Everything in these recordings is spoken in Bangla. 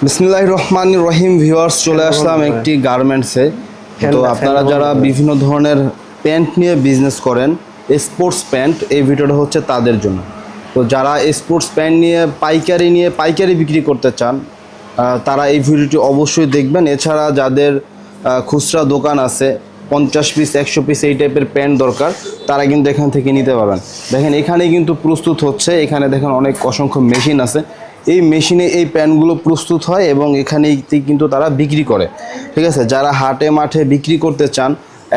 বিসমিল্লাহির রহমানির রহিম। ভিউয়ার্স, চলে আসলাম একটি গার্মেন্টসে। তো আপনারা যারা বিভিন্ন ধরনের প্যান্ট নিয়ে বিজনেস করেন, স্পোর্টস প্যান্ট, এই ভিডিওটা হচ্ছে তাদের জন্য। তো যারা স্পোর্টস প্যান্ট নিয়ে পাইকারি বিক্রি করতে চান, তারা এই ভিডিওটি অবশ্যই দেখবেন। এছাড়া যাদের খুচরা দোকান আছে, 50 পিস 100 পিস এই টাইপের প্যান্ট দরকার, তারা কিন্তু এখান থেকে নিতে পারবেন। দেখেন এখানে কিন্তু প্রস্তুত হচ্ছে, এখানে দেখেন অনেক অসংখ্য মেশিন আছে। এই মেশিনে এই প্যান্টগুলো প্রস্তুত হয় এবং এখানেই কিন্তু তারা বিক্রি করে। ঠিক আছে, যারা হাটে মাঠে বিক্রি করতে চান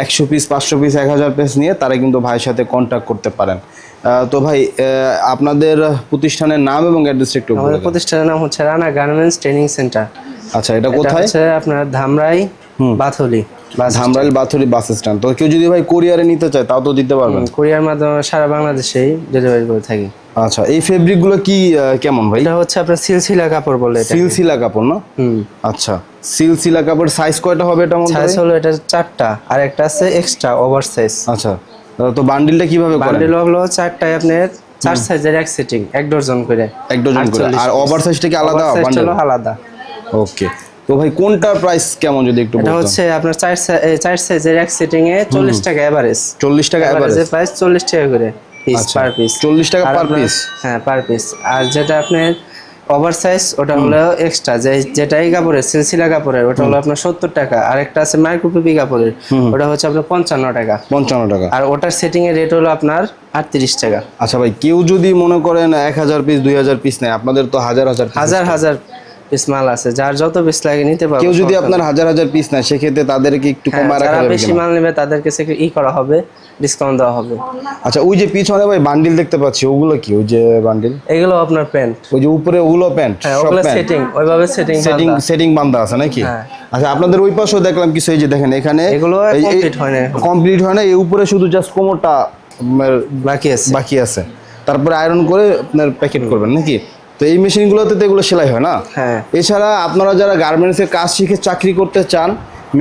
100 পিস 500 পিস 1000 পিস নিয়ে, তারা কিন্তু ভাইয়ের সাথে কন্ট্যাক্ট করতে পারেন। তো ভাই, আপনাদের প্রতিষ্ঠানের নাম এবং অ্যাড্রেসটা একটু বলুন। আমাদের প্রতিষ্ঠানের নাম হচ্ছে রানা গার্মেন্টস ট্রেনিং সেন্টার। আচ্ছা, এটা কোথায়? হচ্ছে আপনার ধামরাই বাথুলি বাস স্ট্যান্ড। তো কেউ যদি ভাই কুরিয়ারে নিতে চায় তাও তো দিতে পারবেন? কুরিয়ার মাধ্যমে সারা বাংলাদেশেই ডেলিভারি করে থাকি। আচ্ছা, এই ফেব্রিক গুলো কি কেমন ভাই? এটা হচ্ছে আপনার সিলসিলা কাপড় বলে। এটা সিলসিলা কাপড় না? আচ্ছা, সিলসিলা কাপড়। সাইজ কয়টা হবে এটা? মধ্যে সাইজ হলো এটা 4টা, আর একটা আছে এক্সট্রা ওভার সাইজ। আচ্ছা, তো বান্ডিলটা কিভাবে করেন? বান্ডিল হলো 4টায় আপনার 4 সাইজের এক সেটিং, এক ডজন করে। আর ওভার সাইজটা কি আলাদা? বান্ডিল আলাদা। ওকে। তো ভাই কোনটার প্রাইস কেমন যদি একটু বলতেন? এটা হচ্ছে আপনার 4 সাইজের এক সেটিং এ 40 টাকা এভারেজ। 40 টাকা এভারেজ প্রাইস 40 টাকা করে পিস, পার পিস 40 টাকা পার পিস। হ্যাঁ, পার পিস। আর যেটা আপনার ওভার সাইজ, ওটা হলো এক্সট্রা, যেটাই কাপড়ের সিলসিলা কাপড়ের, ওটা হলো আপনার 70 টাকা। আর একটা আছে মাইক্রোপিপি কাপড়ের, ওটা হচ্ছে আপনার 55 টাকা। 55 টাকা। আর ওটার সেটিং এর রেট হলো আপনার 38 টাকা। আচ্ছা ভাই, কেউ যদি মনে করেন 1000 পিস 2000 পিস নেয়, আপনাদের তো হাজার পিস মাল আছে, যার যত পিস লাগে নিতে পারবে। কেউ যদি আপনার হাজার পিস নেয়, সেক্ষেত্রে তাদেরকে একটু কমায় রাখা যাবে? যারা বেশি মাল নেবে তাদেরকে করা হবে, ডিসকাউন্ট দেওয়া হবে। আচ্ছা, ওই যে পিছনে ভাই বান্ডিল দেখতে পাচ্ছি, ওগুলো কি? ওই যে বান্ডিল, এগুলো আপনার প্যান্ট। ওই যে উপরে ওগুলো প্যান্ট? হ্যাঁ, ওগুলো সেটিং, ওইভাবে সেটিং বান্ধা আছে নাকি? আচ্ছা, আপনাদের ওই পাশেও দেখলাম কিছু, এই যে দেখেন এখানে এগুলো কমপ্লিট হয় না, এই উপরে শুধু জাস্ট কোমরটা বাকি আছে, তারপরে আয়রন করে আপনার প্যাকেট করবেন নাকি? তো এই মেশিনগুলোতে তো এগুলো সেলাই হয় না? হ্যাঁ। এছাড়া আপনারা যারা গার্মেন্টসের কাজ শিখে চাকরি করতে চান,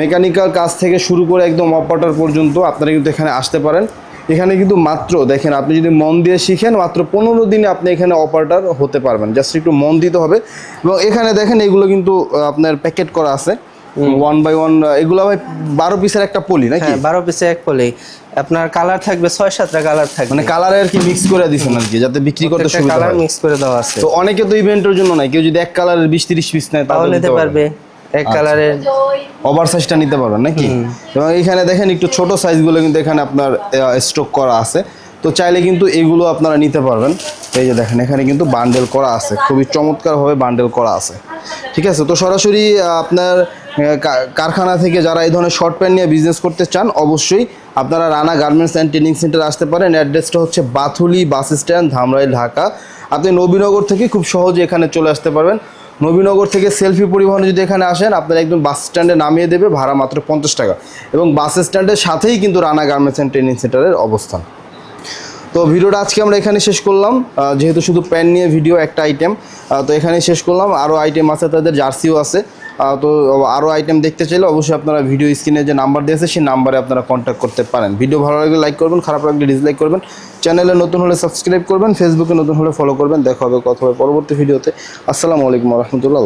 মেকানিক্যাল কাজ থেকে শুরু করে একদম অপারেটর পর্যন্ত, আপনারা কিন্তু এখানে আসতে পারেন। এখানে কিন্তু মাত্র দেখেন, আপনি যদি মন দিয়ে শিখেন, মাত্র 15 দিনে আপনি এখানে অপারেটর হতে পারবেন। জাস্ট একটু মন দিতে হবে। এবং এখানে দেখেন এগুলো কিন্তু আপনার প্যাকেট করা আছে 1 বাই 1। এগুলো ভাই 12 পিসের একটা পলি নাকি? হ্যাঁ, 12 পিসের এক পলি। আপনার কালার থাকবে 6-7টা কালার থাকবে, মানে কালারে আর কি মিক্স করে দিছেন আর কি, যাতে বিক্রি করতে সুবিধা হয়। কালার মিক্স করে দেওয়া আছে। তো অনেকে তো ইভেন্টের জন্য নাই, কেউ যদি এক কালারের 20-30 পিস নেয় তাও নিতে পারবে। এক কালারের ওভার সাইজটা নিতে পারবেন নাকি? এবং এখানে দেখেন একটু ছোট সাইজগুলো কিন্তু এখানে আপনার স্টক করা আছে। তো চাইলে কিন্তু এগুলো আপনারা নিতে পারবেন। এই যে দেখেন এখানে কিন্তু বান্ডেল করা আছে, খুবই চমৎকারভাবে বান্ডেল করা আছে। ঠিক আছে, তো সরাসরি আপনার কারখানা থেকে যারা এই ধরনের শর্ট প্যান্ট নিয়ে বিজনেস করতে চান, অবশ্যই আপনারা Rana garments and training centre আসতে পারেন। অ্যাড্রেসটা হচ্ছে বাথুলি বাস স্ট্যান্ড, ধামরাই, ঢাকা। আপনি নবীনগর থেকে খুব সহজে এখানে চলে আসতে পারবেন। নবীনগর থেকে সেলফি পরিবহনে যদি এখানে আসেন, আপনারা একদম বাস স্ট্যান্ডে নামিয়ে দেবে, ভাড়া মাত্র 50 টাকা। এবং বাস স্ট্যান্ডের সাথেই কিন্তু রানা গার্মেন্টস অ্যান্ড ট্রেনিং সেন্টারের অবস্থান। তো ভিডিওটা আজকে আমরা এখানে শেষ করলাম, যেহেতু শুধু প্যান্ট নিয়ে ভিডিও একটা আইটেম, তো এখানে শেষ করলাম। আরও আইটেম আছে, তাদের জার্সিও আছে। তো আরও আইটেম দেখতে চাইলে অবশ্যই আপনারা ভিডিও স্ক্রিনে যে নাম্বার দিয়েছে সেই নাম্বারে আপনারা কন্ট্যাক্ট করতে পারেন। ভিডিও ভালো লাগলে লাইক করবেন, খারাপ লাগলে ডিসলাইক করবেন। চ্যানেলে নতুন হলে সাবস্ক্রাইব করবেন, ফেসবুকে নতুন হলে ফলো করবেন। দেখা হবে কথা হবে পরবর্তী ভিডিওতে। আসসালামু আলাইকুম ওয়া রাহমাতুল্লাহ।